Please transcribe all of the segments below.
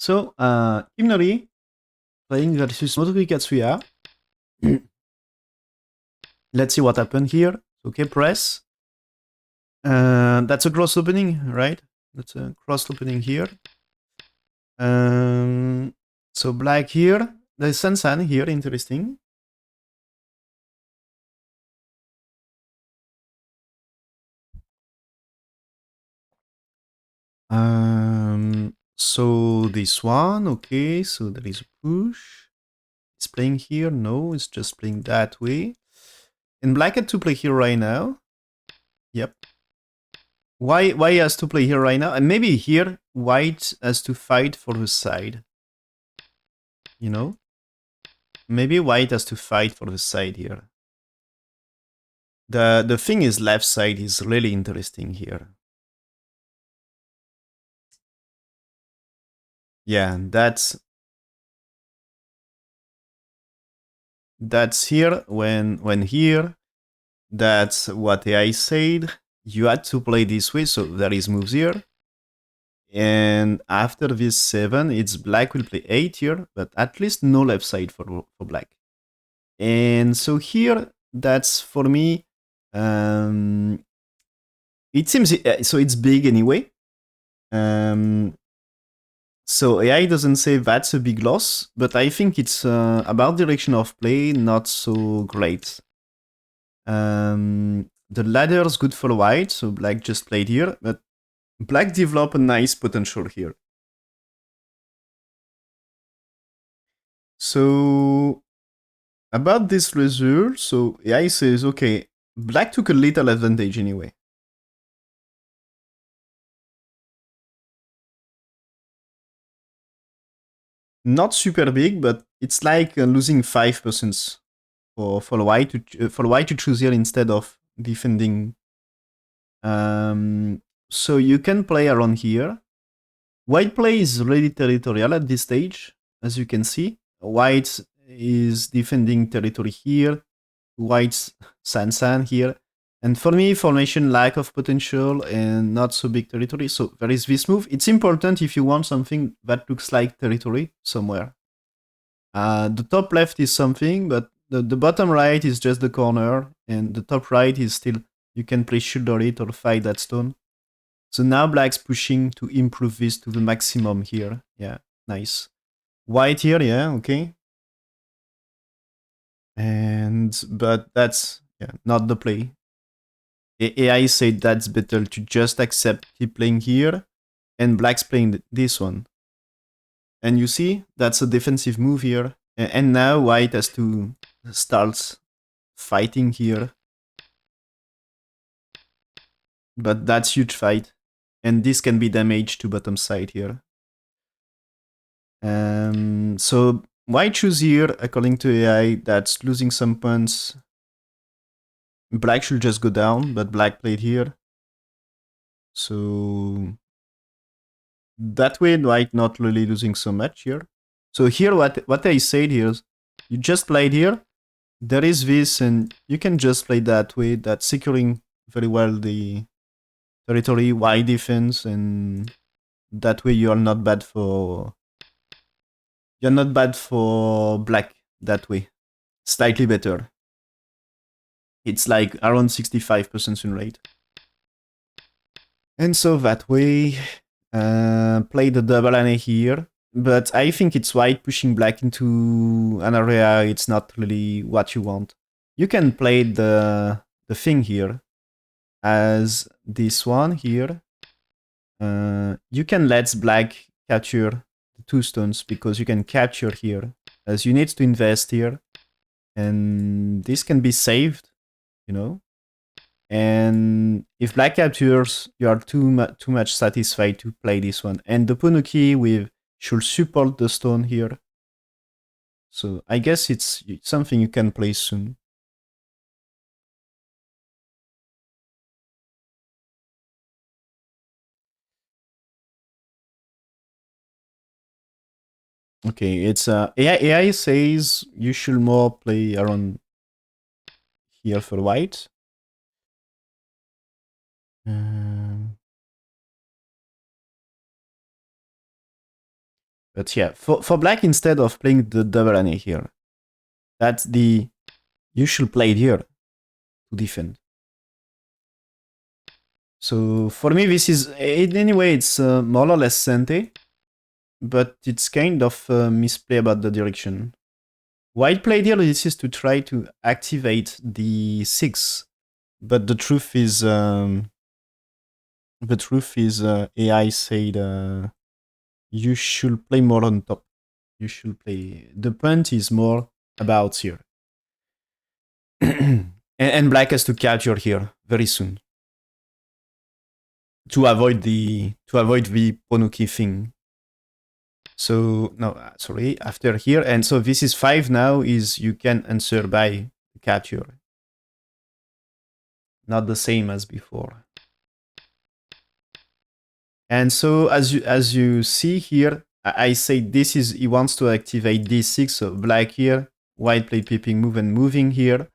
So, Team Nuri playing versus Motoki Katsuya. Let's see what happened here. Okay, press. That's a cross opening, right? That's a cross opening here. So black here. There's Sansan here, interesting. So this one, okay, so there is a push. It's playing here, no, it's just playing that way. And black had to play here right now. Yep. Why he has to play here right now? And maybe here white has to fight for the side. You know? Maybe white has to fight for the side here. The thing is left side is really interesting here. Yeah, that's here when here. That's what I said. You had to play this way, so there is moves here. And after this 7, it's black will play 8 here, but at least no left side for black. And so here, that's for me. It seems so. It's big anyway. So AI doesn't say that's a big loss, but I think it's about direction of play, not so great. The ladder is good for white, so black just played here, but black developed a nice potential here. So about this result, so AI says, okay, black took a little advantage anyway. Not super big, but it's like losing 5% for white to choose here instead of defending. So you can play around here. White play is really territorial at this stage, as you can see. White is defending territory here. White's Sansan here. And for me, formation lack of potential and not so big territory. So there is this move. It's important if you want something that looks like territory somewhere. The top left is something, but the bottom right is just the corner, and the top right is still, you can play shoulder it or fight that stone. So now black's pushing to improve this to the maximum here. Yeah, nice. White here, yeah, okay. But that's not the play. AI said that's better to just accept keep playing here, and black's playing this one. And you see, that's a defensive move here. And now white has to start fighting here. But that's huge fight. And this can be damage to bottom side here. So white choose here, according to AI, that's losing some points. Black should just go down, but black played here. So that way white not really losing so much here. So here what I said here is you just played here. There is this, and you can just play that way. That's securing very well the territory, wide defense, and that way you're not bad for black that way. Slightly better. It's like around 65% win rate. And so that way, play the double NA here. But I think it's white pushing black into an area it's not really what you want. You can play the thing here as this one here. You can let black capture the 2 stones because you can capture here, as you need to invest here. And this can be saved, you know. And if black captures, you are too much satisfied to play this one. And the Motoki with should support the stone here. So I guess it's something you can play soon. Okay, it's AI says you should more play around here for white. But yeah, for black, instead of playing the double NA here, that's the... You should play it here to defend. So for me, this is... Anyway, it's more or less Sente, but it's kind of misplay about the direction. White played here, this is to try to activate the 6, but the truth is... AI said you should play more on top. You should play... The point is more about here. and black has to capture here very soon to avoid the Motoki thing. So no, sorry, after here, and so this is 5 now. Is you can answer by capture, not the same as before. And so as you see here, I say this is he wants to activate D6, so black here, white play peeping move and moving here.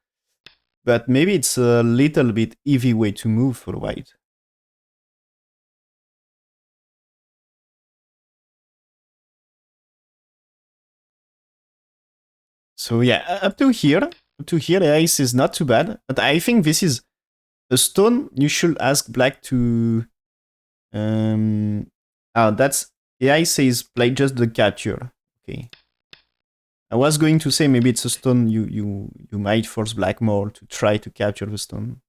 But maybe it's a little bit easy way to move for white. So yeah, up to here, the ace is not too bad. But I think this is a stone. You should ask black to... Oh, that's... AI says play just the capture. Okay. I was going to say maybe it's a stone you might force black more to try to capture the stone.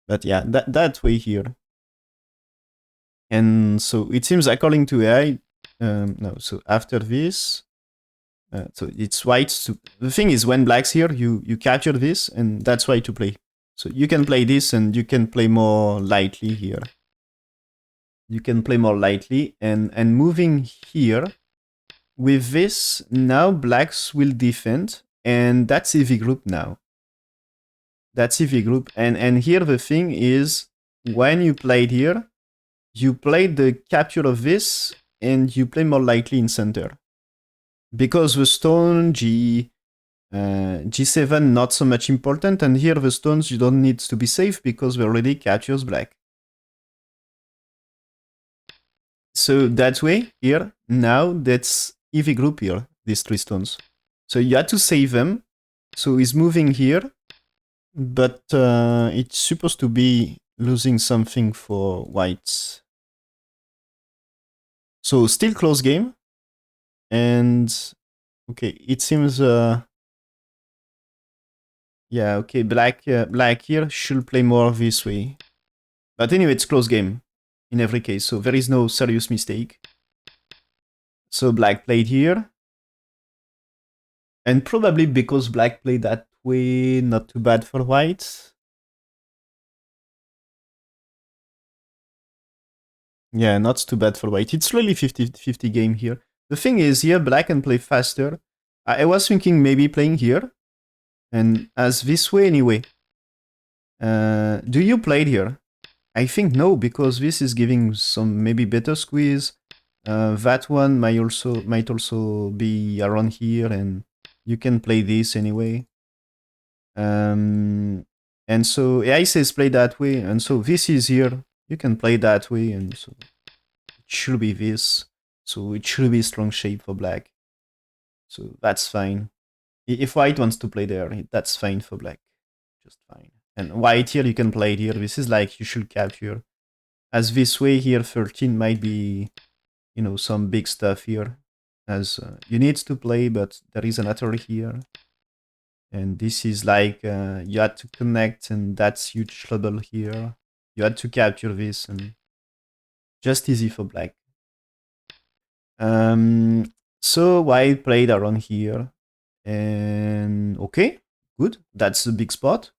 But yeah, that way here. And so it seems according to AI, no, so after this, so it's white. So the thing is, when black's here, you capture this, and that's why to play. So you can play this, and you can play more lightly here. You can play more lightly, and moving here, with this, now blacks will defend, and that's EV group now. That's EV group, and here the thing is, when you played here, you play the capture of this, and you play more lightly in center. Because the stone, G7 not so much important, and here the stones you don't need to be safe because they already captures black. So that way, here, now that's EV group here, these 3 stones. So you had to save them. So he's moving here, but it's supposed to be losing something for whites. So still close game. And okay, it seems yeah, okay, black here should play more this way. But anyway, it's close game in every case, so there is no serious mistake. So black played here. And probably because black played that way, not too bad for white. Yeah, not too bad for white. It's really 50-50 game here. The thing is, here, black can play faster. I was thinking maybe playing here. And as this way anyway. Do you play it here? I think no, because this is giving some maybe better squeeze. That one might also be around here, and you can play this anyway. And so AI says play that way, and so this is here. You can play that way, and so it should be this. So it should be strong shape for black. So that's fine. If white wants to play there, that's fine for black. Just fine. And white here, you can play it here. This is like you should capture. As this way here, 13 might be, you know, some big stuff here. As you need to play, but there is another here. And this is like, you had to connect, and that's huge trouble here. You had to capture this, and just easy for black. So white played around here. And okay, good. That's a big spot.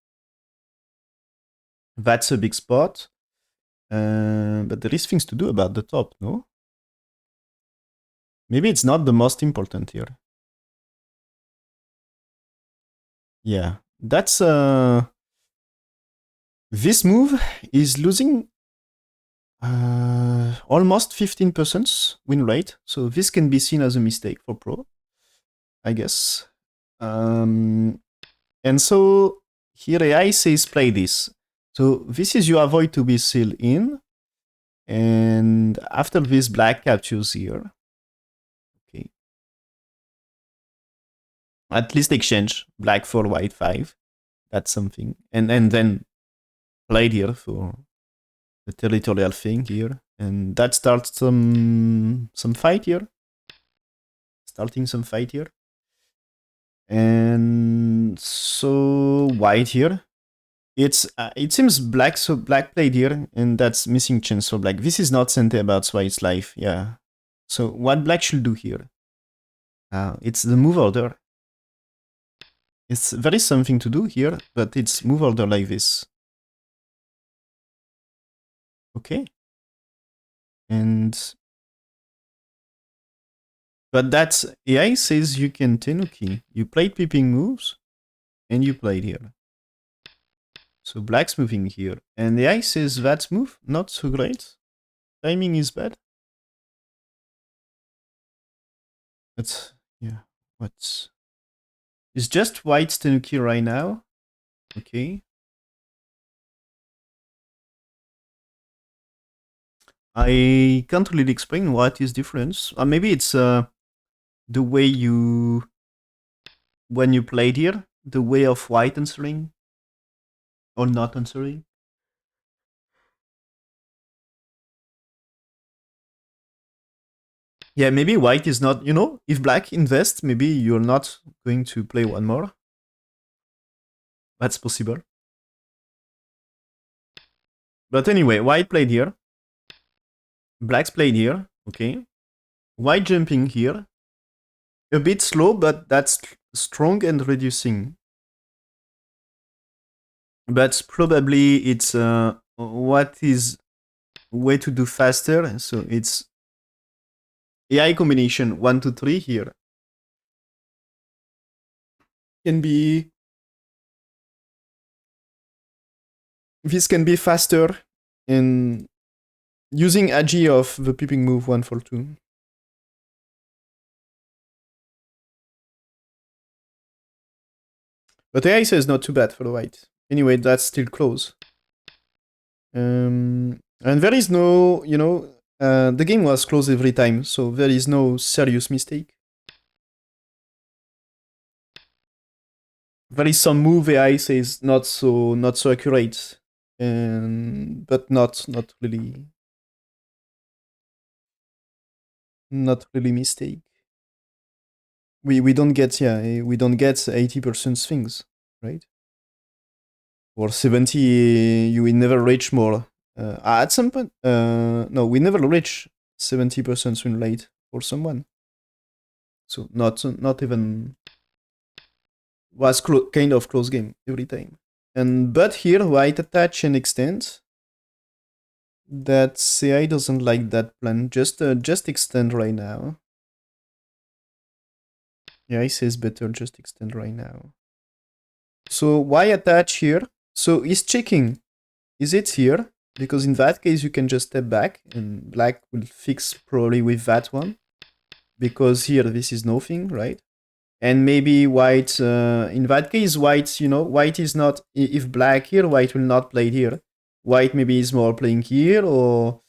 That's a big spot. But there is things to do about the top, no? Maybe it's not the most important here. Yeah, that's this move is losing almost 15% win rate. So this can be seen as a mistake for pro, I guess. And so here AI says play this. So this is you avoid to be sealed in. And after this, black captures here. At least exchange black for white 5. That's something. And then played here for the territorial thing here. And that starts some fight here. Starting some fight here. And so white here. It seems black, so black played here, and that's missing chance for black. This is not center about white's life, yeah. So what black should do here? It's the move order. There is something to do here, but it's move order like this. Okay. But that's AI says you can tenuki. You played peeping moves, and you played here. So black's moving here, and AI says that move not so great. Timing is bad. But yeah, what's it's just white's tenuki right now. Okay. I can't really explain what is difference. Maybe it's the way when you played here, the way of white answering or not answering. Yeah, maybe white is not, if black invests, maybe you're not going to play one more. That's possible. But anyway, white played here. Black's played here. Okay. White jumping here. A bit slow, but that's strong and reducing. But probably it's what is way to do faster. So it's AI combination 1, 2, 3 here. Can be this can be faster in using agi of the peeping move 1 for 2. But AI says not too bad for the white. Anyway, that's still close. And there is no, the game was close every time, so there is no serious mistake. There is some move AI says not so accurate, but not really mistake. We don't get 80% things, right? Or 70, you will never reach more. At some point, no, we never reach 70% win rate for someone. So not even was kind of close game every time. But here white attach and extend. That CI doesn't like that plan. Just extend right now. Yeah, he says better just extend right now. So why attach here? So he's checking. Is it here? Because in that case you can just step back and black will fix probably with that one. Because here this is nothing, right? And maybe white, in that case white, white is not, if black here, white will not play here. White maybe is more playing here or...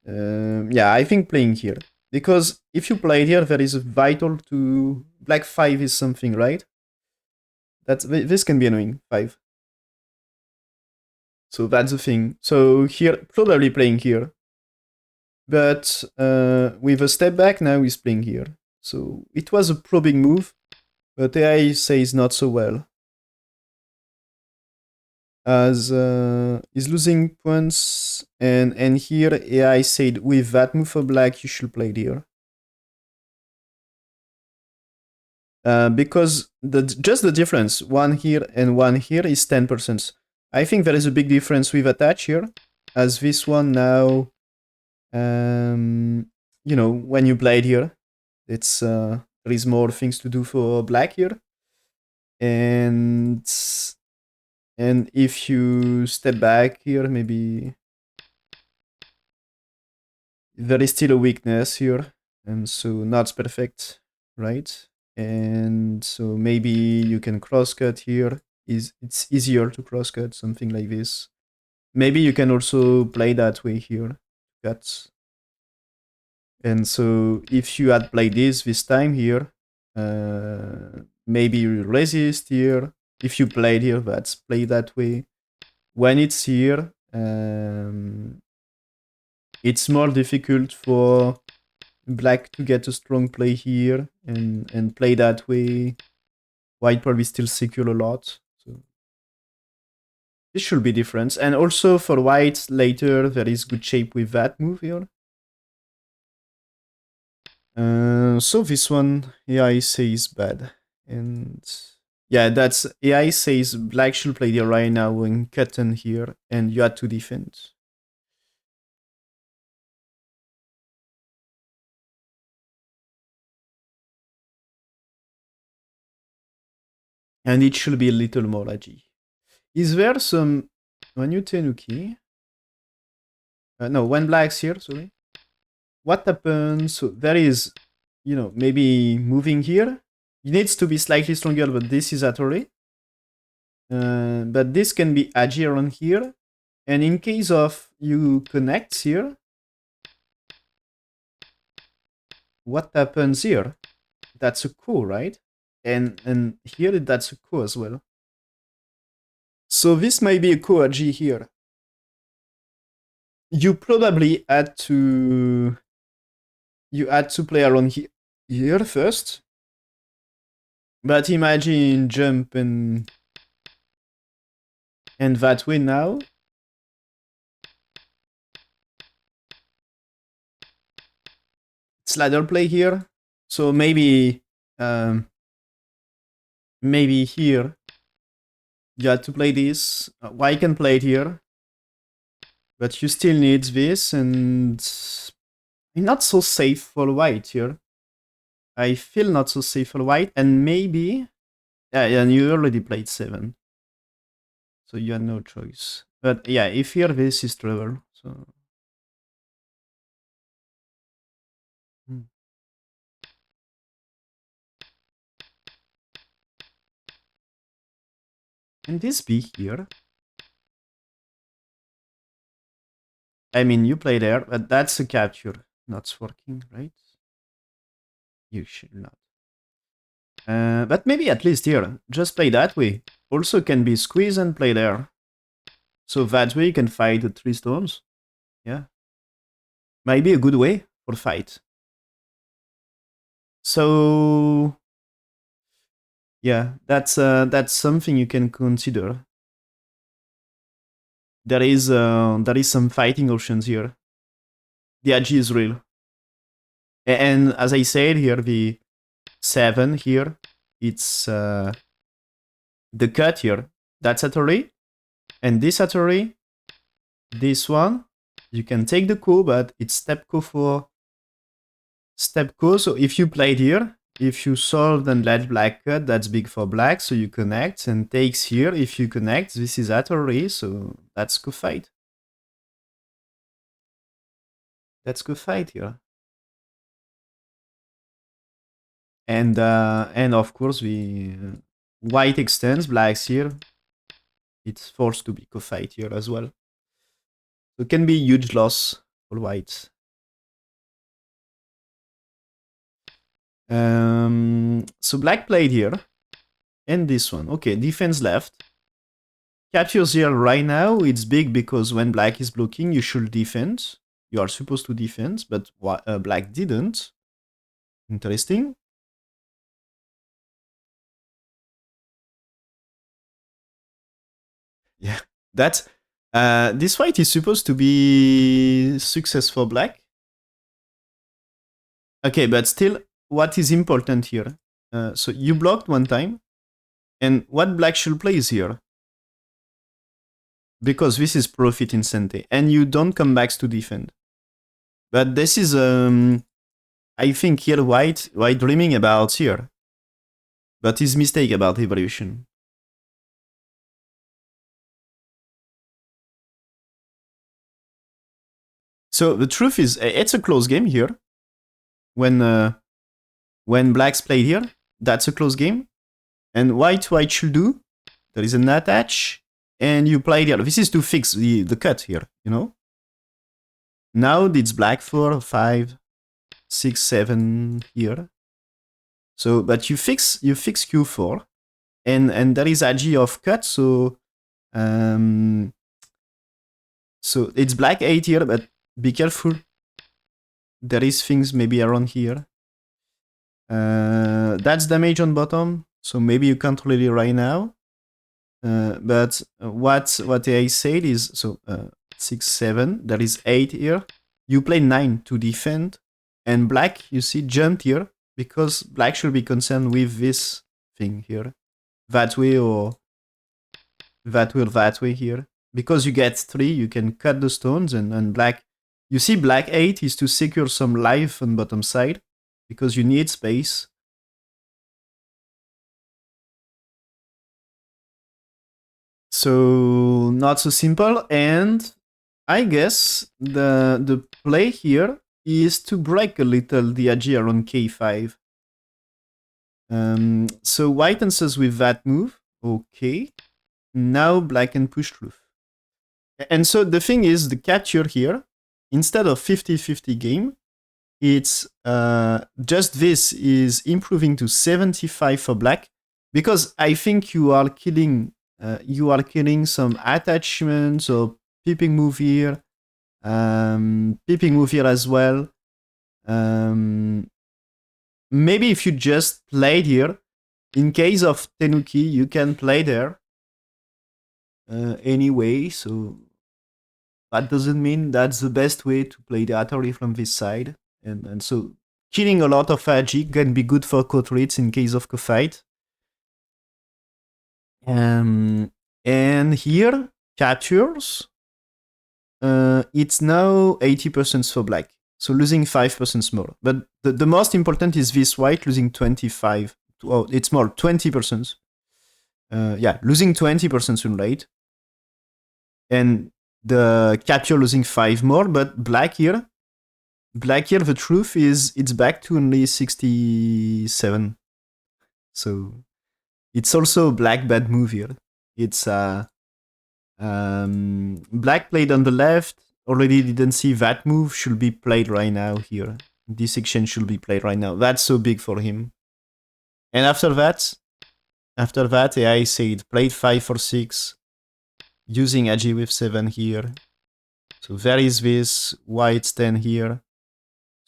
yeah, I think playing here. Because if you play here, there is a vital to... Black 5 is something, right? This can be annoying, 5. So that's the thing. So here, probably playing here. But with a step back, now he's playing here. So it was a probing move, but AI says not so well. As he's losing points, and here AI said with that move for black, you should play here. Because just the difference, one here and one here is 10%. I think there is a big difference with attach here, as this one now, when you played here, it's there is more things to do for black here, and if you step back here, maybe there is still a weakness here, and so not perfect, right? And so maybe you can crosscut here. It's easier to crosscut something like this. Maybe you can also play that way here, cuts. And so if you had played this time here, Maybe resist here. If you played here, let's play that way. When it's here, it's more difficult for black to get a strong play here and play that way. White probably still secure a lot. So this should be different. And also for white, later there is good shape with that move here. So this one, AI says bad. And yeah, that's AI says black should play the right now and cotton here, and you had to defend. And it should be a little more edgy. Is there some when you tenuki? No, when black's here, sorry. What happens? So there is, maybe moving here. It needs to be slightly stronger, but this is Atori. But this can be edgy around here. And in case of you connect here, what happens here? That's a coup, right? And here that's a coup as well. So this might be a coup edgy here. You probably had to play around here first. But imagine jump and that way now. It's ladder play here. So maybe here you had to play this. White can play it here. But you still need this, and not so safe for white here. I feel not so safe for white, and maybe... Yeah, and you already played 7. So you had no choice. But yeah, if here this is trouble, so... Can this be here? I mean, you play there, but that's a capture. Not working, right? You should not. But maybe at least here, just play that way. Also can be squeeze and play there. So that way you can fight the 3 stones. Yeah. Might be a good way for fight. So yeah, that's something you can consider. There is some fighting options here. The edge is real. And as I said here, the 7 here, it's the cut here. That's Atari. And this Atari, this one, you can take the coup, but it's step coup for step coup. So if you played here, if you solve and let black cut, that's big for black. So you connect and takes here. If you connect, this is Atari. So that's good fight. That's good fight here. And of course we white extends, black's here. It's forced to be co-fight here as well. So it can be a huge loss for white. So black played here. And this one. Okay, defense left. Captures here right now, it's big because when black is blocking, you should defend. You are supposed to defend, but black didn't. Interesting. Yeah, that's... this fight is supposed to be success for black. Okay, but still, what is important here? So you blocked one time, and what black should play is here. Because this is profit in Sente, and you don't come back to defend. But this is, I think here white dreaming about here. But his mistake about evolution. So the truth is, it's a close game here. When blacks played here, that's a close game. And white should do, there is an attach, and you play here. This is to fix the cut here, you know? Now it's black 4, 5, 6, 7 here. So, but you fix Q4, and there is ag of cut. Um, so it's black 8 here, but be careful. There is things maybe around here. That's damage on bottom, so maybe you can't really right now. But what I said is, so 6, 7, there is 8 here. You play 9 to defend, and black, you see, jumped here, because black should be concerned with this thing here. That way or that way here. Because you get 3, you can cut the stones, and black... You see, black 8 is to secure some life on bottom side, because you need space. So, not so simple, and I guess the play here is to break a little the ag around k5. So white answers with that move. Okay. Now black can push through. And so the thing is, the capture here, instead of 50-50 game, it's just this is improving to 75 for black, because I think you are killing some attachments or peeping move here, as well. Maybe if you just played here, in case of Tenuki, you can play there anyway, so that doesn't mean that's the best way to play the Atari from this side. And so killing a lot of ag can be good for court rates in case of a fight. And here, captures, it's now 80% for black. So losing 5% more. But the most important is this white losing 25. Oh, it's more, 20%. Yeah, losing 20% win rate. And the capture losing 5 more, but black here, the truth is it's back to only 67. So it's also a black bad move here. It's black played on the left, already didn't see that move, should be played right now here. This exchange should be played right now. That's so big for him. And after that, AI said played 5 for 6, using ag with 7 here. So there is this white 10 here.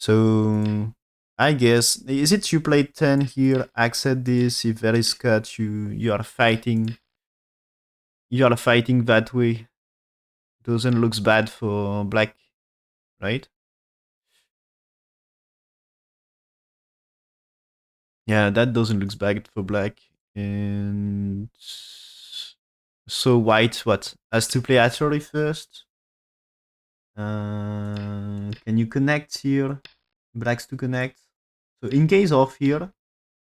So I guess, is it you play 10 here, accept this, if there is cut, you are fighting. You are fighting that way. Doesn't looks bad for black, right? Yeah, that doesn't looks bad for black. And so white, what? Has to play Atari first. Can you connect here? Blacks to connect. So in case of here,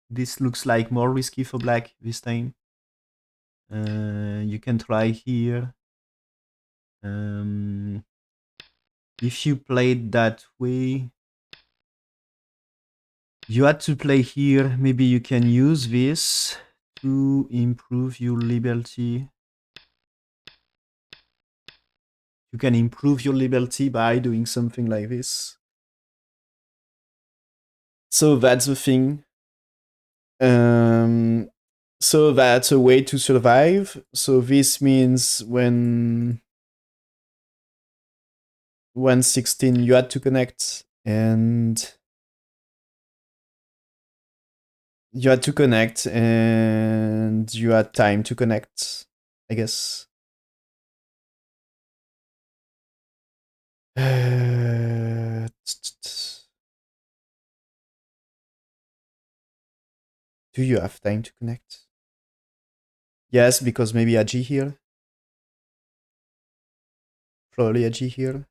this looks like more risky for black this time. You can try here. If you played that way, you had to play here. Maybe you can use this to improve your liberty. You can improve your liberty by doing something like this. So that's the thing. So that's a way to survive. So this means when 16 you had to connect, and you had time to connect, I guess. Do you have time to connect? Yes, because maybe ag here. Probably ag here.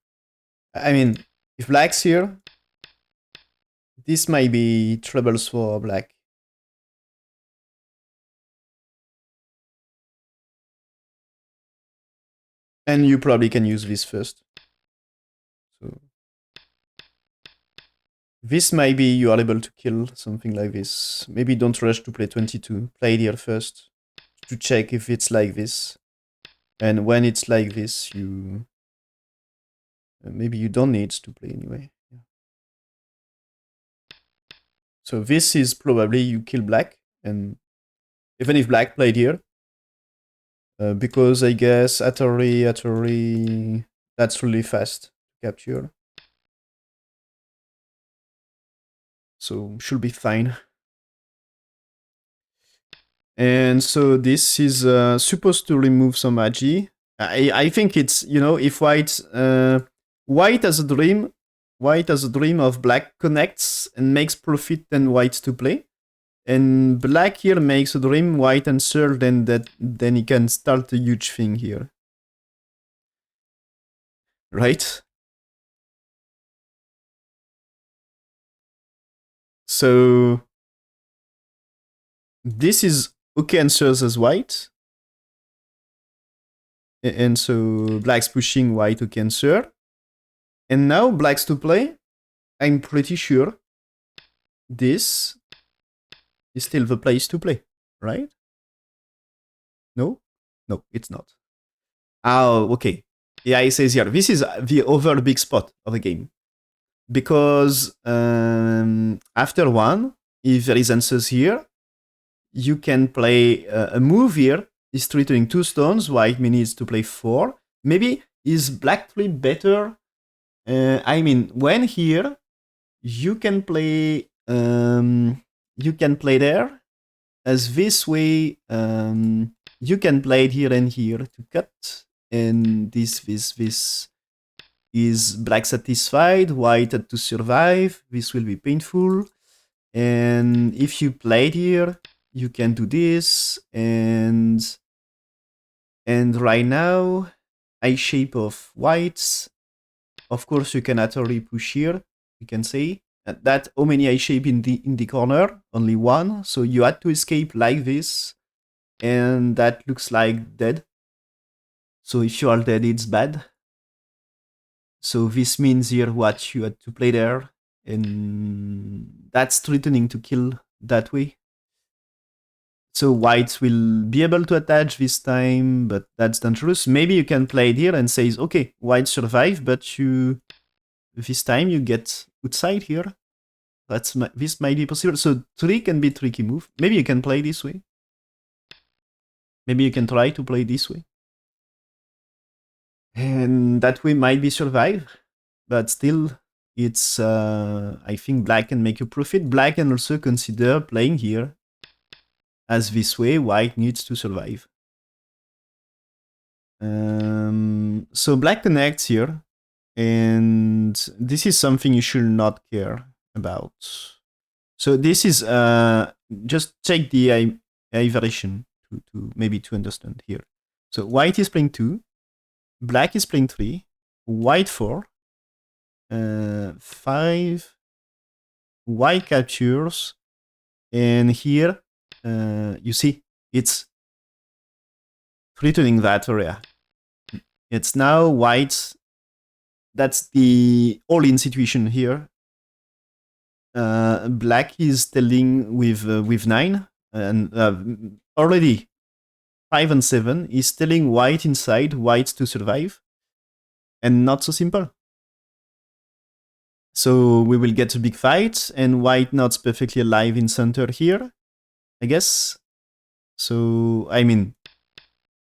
I mean, if black's here, this might be troubles for black. And you probably can use this first. So this might be you are able to kill something like this. Maybe don't rush to play 22. Play it here first to check if it's like this. And when it's like this, you maybe you don't need to play anyway. Yeah. So this is probably you kill black, and even if black played here, because I guess Atari, that's really fast to capture. So should be fine. And so this is supposed to remove some agi. I think it's, if white has a dream, of black connects and makes profit, then white to play. And black here makes a dream, white answer, then he can start a huge thing here. Right? So this is okay answers as white. And so black's pushing white okay answer. And now black's to play. I'm pretty sure this is still the place to play, right? No? No, it's not. Oh, okay. Yeah, it says here, this is the other big spot of the game. Because after one, if there is answers here, you can play a move here. Is threatening 2 stones, white needs to play 4. Maybe is black 3 better? I mean, when here, you can play there, as this way you can play it here and here to cut, and this is black satisfied, white had to survive, this will be painful. And if you play it here, you can do this, and right now I shape of whites. Of course you can actually push here, you can say that how many I shape in the corner, only one, so you had to escape like this, and that looks like dead. So if you are dead, it's bad. So this means here what you had to play there, and that's threatening to kill that way. So whites will be able to attach this time, but that's dangerous. Maybe you can play it here and say, okay, white survive, but this time you get outside here. This might be possible. So 3 can be tricky move. Maybe you can play this way. Maybe you can try to play this way. And that way might be survive. But still, it's, I think black can make a profit. Black can also consider playing here. As this way, white needs to survive. So black connects here. And this is something you should not care about. So this is, just check the AI variation to maybe to understand here. So white is playing 2, black is playing 3, white 4, 5, white captures, and here, you see, it's threatening that area. It's now white. That's the all-in situation here. Black is telling with 9, and already 5 and 7 is telling white inside, white to survive, and not so simple. So we will get a big fight, and white not perfectly alive in center here, I guess. So, I mean,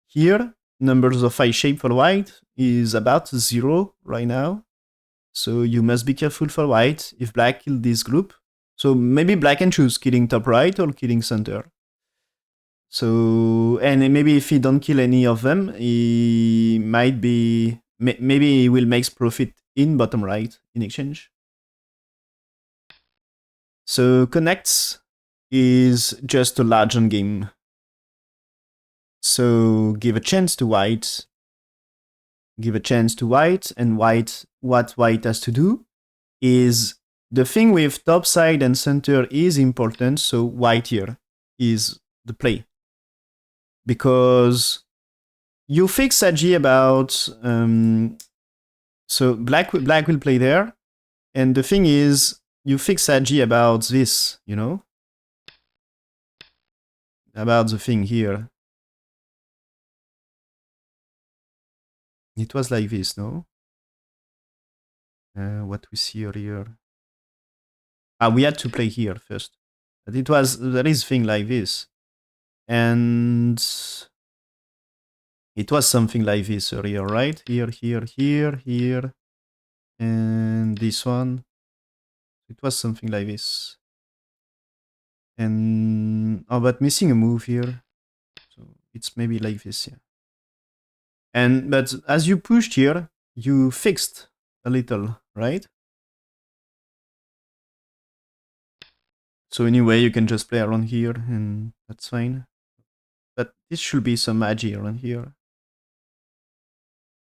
here, numbers of eye shape for white is about 0 right now. So you must be careful for white if black kill this group. So maybe black can choose killing top right or killing center. So, and maybe if he don't kill any of them, he might be, maybe he will make profit in bottom right in exchange. So connects is just a large on game. So give a chance to white. Give a chance to white, and white, what white has to do is the thing with top side and center is important. So white here is the play. Because you fix Agi about, so black will play there. And the thing is, you fix Agi about this, about the thing here. It was like this, no? What we see earlier. We had to play here first. But there is thing like this. And it was something like this earlier, right? Here, here, here, here. And this one. It was something like this. And, oh, but missing a move here. So it's maybe like this, yeah. But as you pushed here, you fixed a little, right? So anyway, you can just play around here and that's fine. But this should be some magic around here.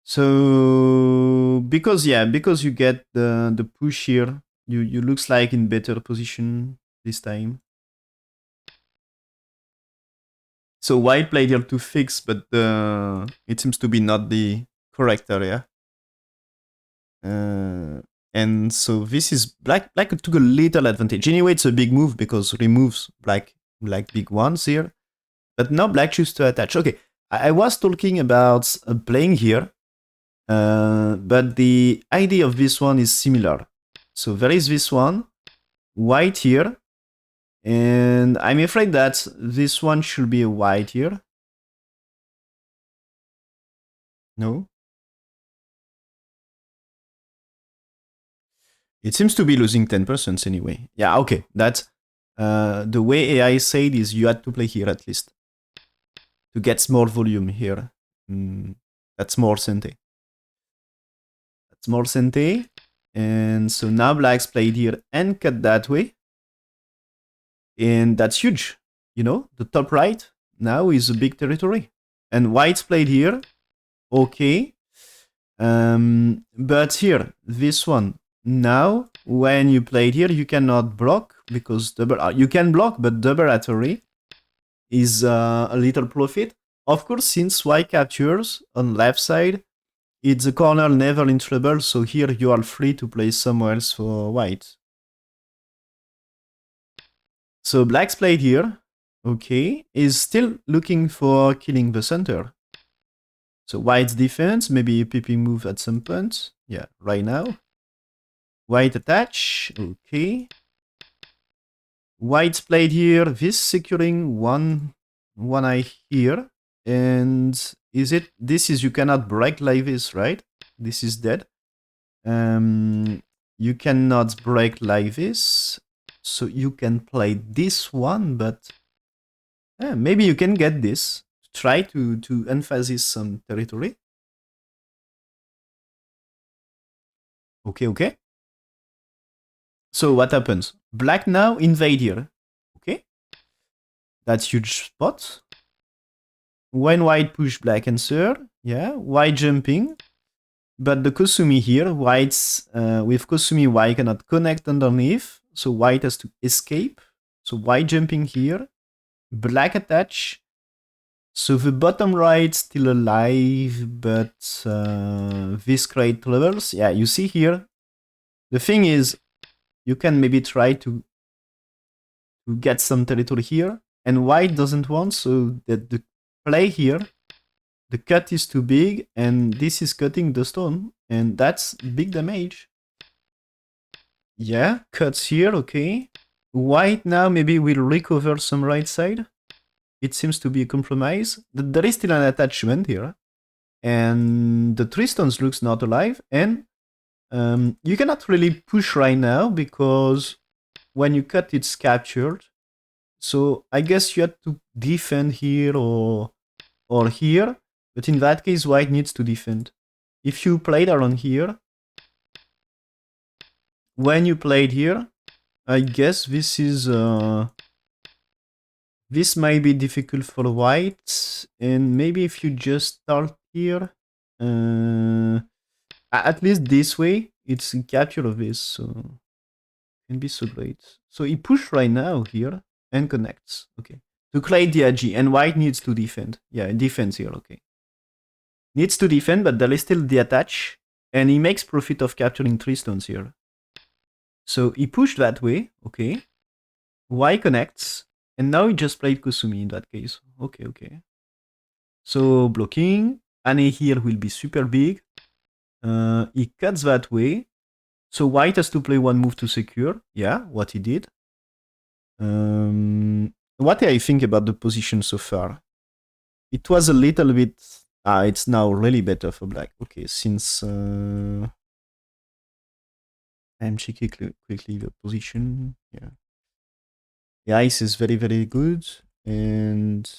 So because you get the push here, you looks like in better position this time. So white played here to fix, but it seems to be not the correct area. And so this is black took a little advantage. Anyway, it's a big move because removes black big ones here. But now black chooses to attach. Okay, I was talking about playing here, but the idea of this one is similar. So there is this one, white here, and I'm afraid that this one should be a white here. No? It seems to be losing 10% anyway. Yeah, okay. That's the way AI said is you had to play here at least to get more volume here. That's more Sente. That's more Sente. And so now black's played here and cut that way. And that's huge. You know, the top right now is a big territory. And white's played here. Okay. But here, this one. Now, when you played here, you cannot block because double. You can block, but double artery is a little profit. Of course, since white captures on left side, it's a corner never in trouble. So here you are free to play somewhere else for white. So black's played here. Okay, is still looking for killing the center. So white's defense, maybe a peeping move at some point. Yeah, right now. White attach, okay. White's played here, this securing one eye here. And this is you cannot break like this, right? This is dead. You cannot break like this. So you can play this one, but maybe you can get this. Try to emphasize some territory. Okay. So what happens? Black now invade here. Okay. That's huge spot. When white push black answer. Yeah. White jumping. But the Kosumi here, white's with Kosumi, white cannot connect underneath. So white has to escape. So white jumping here. Black attach. So the bottom right still alive, but this create levels. Yeah, you see here. The thing is, you can maybe try to get some territory here, and white doesn't want, so that the play here, the cut is too big, and this is cutting the stone, and that's big damage. Yeah, cuts here, okay. White now maybe will recover some right side. It seems to be a compromise. There is still an attachment here, and the 3 stones looks not alive, and you cannot really push right now because when you cut, it's captured. So I guess you have to defend here or here. But in that case, white needs to defend. If you played around here, when you played here, I guess this is this might be difficult for white. And maybe if you just start here, at least this way, it's a capture of this. So can be so great. So he pushed right now here and connects. Okay. To create the AG, and white needs to defend. Yeah, defense here, okay. Needs to defend, but there is still the attach, and he makes profit of capturing 3 stones here. So he pushed that way, okay. White connects, and now he just played Kusumi in that case. Okay. So blocking, Ane here will be super big. He cuts that way. So white has to play one move to secure. Yeah, what he did. What I think about the position so far? It was a little bit. It's now really better for black. Okay, since I'm checking quickly the position. Yeah, the ice is very very good, and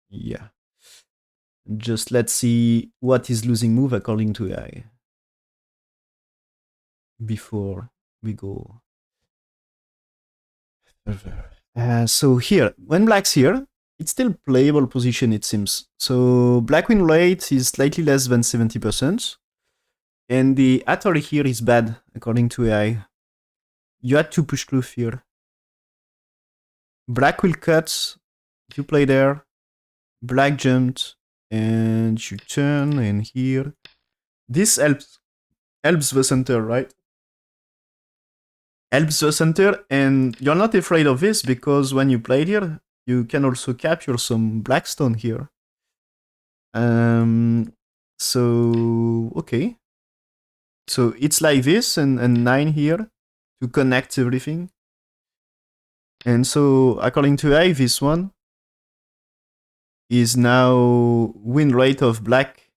yeah, just let's see what is losing move according to AI before we go further. So here, when black's here, it's still playable position, it seems. So black win rate is slightly less than 70%. And the Atari here is bad, according to AI. You had to push kloof here. Black will cut, you play there. Black jumped, and you turn, and here. This helps the center, right? Helps the center, and you're not afraid of this because when you play here, you can also capture some blackstone here. So okay. So it's like this and 9 here to connect everything. And so according to AI, this one is now win rate of black.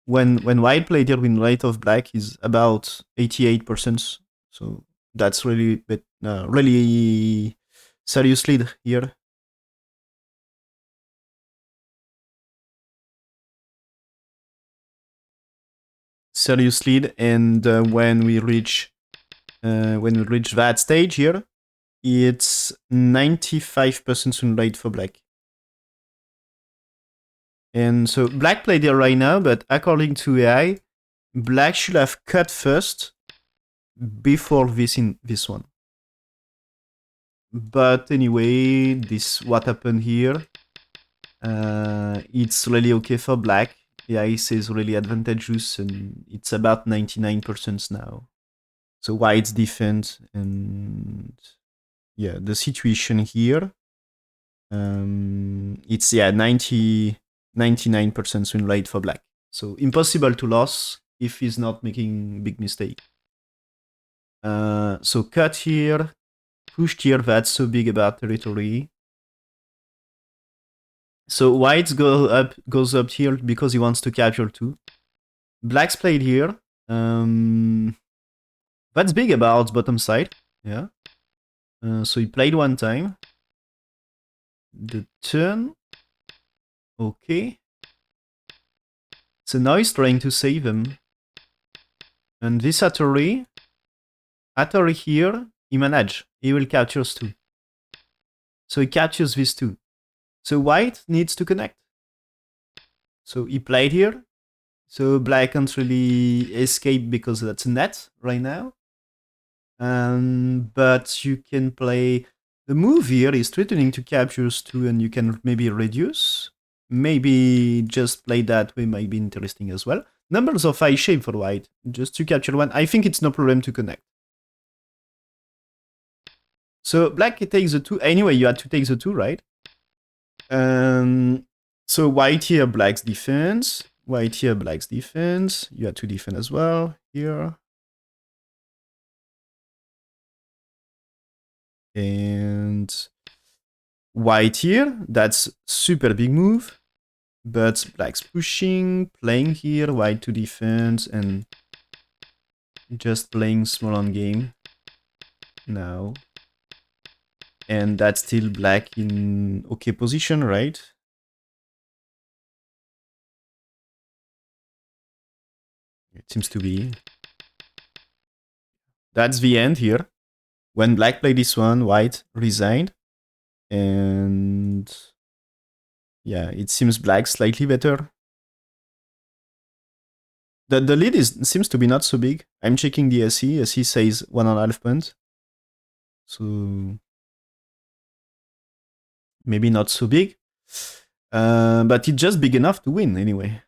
When white played here, win rate of black is about 88%. So that's really really serious lead here. Serious lead, and when we reach that stage here, it's 95% win rate for black. And so black played here right now, but according to AI, black should have cut first before this one. But anyway, this what happened here. It's really okay for black. The ice is really advantageous, and it's about 99% now. So white's defense, and yeah, the situation here. It's 99% win rate for black. So impossible to lose if he's not making big mistake. So cut here, pushed here. That's so big about territory. So white goes up here because he wants to capture 2. Black's played here. That's big about bottom side. Yeah. So he played one time. The turn. Okay. So now he's trying to save him. And this Atari here, he manage. He will capture 2. So he captures these 2. So white needs to connect. So he played here. So black can't really escape because that's a net right now. But you can play... The move here is threatening to capture 2, and you can maybe reduce. Maybe just play that way might be interesting as well. Numbers of high shape for white. Just to capture 1. I think it's no problem to connect. So black takes the 2. Anyway, you had to take the 2, right? So white here, black's defense. White here, black's defense. You had to defend as well here. And white here, that's super big move. But black's pushing, playing here, white to defense, and just playing small on game now. And that's still black in okay position, right? It seems to be. That's the end here. When black played this one, white resigned. And yeah, it seems black slightly better. The lead seems to be not so big. I'm checking the SE. SE says 1.5 points. So maybe not so big. But it's just big enough to win anyway.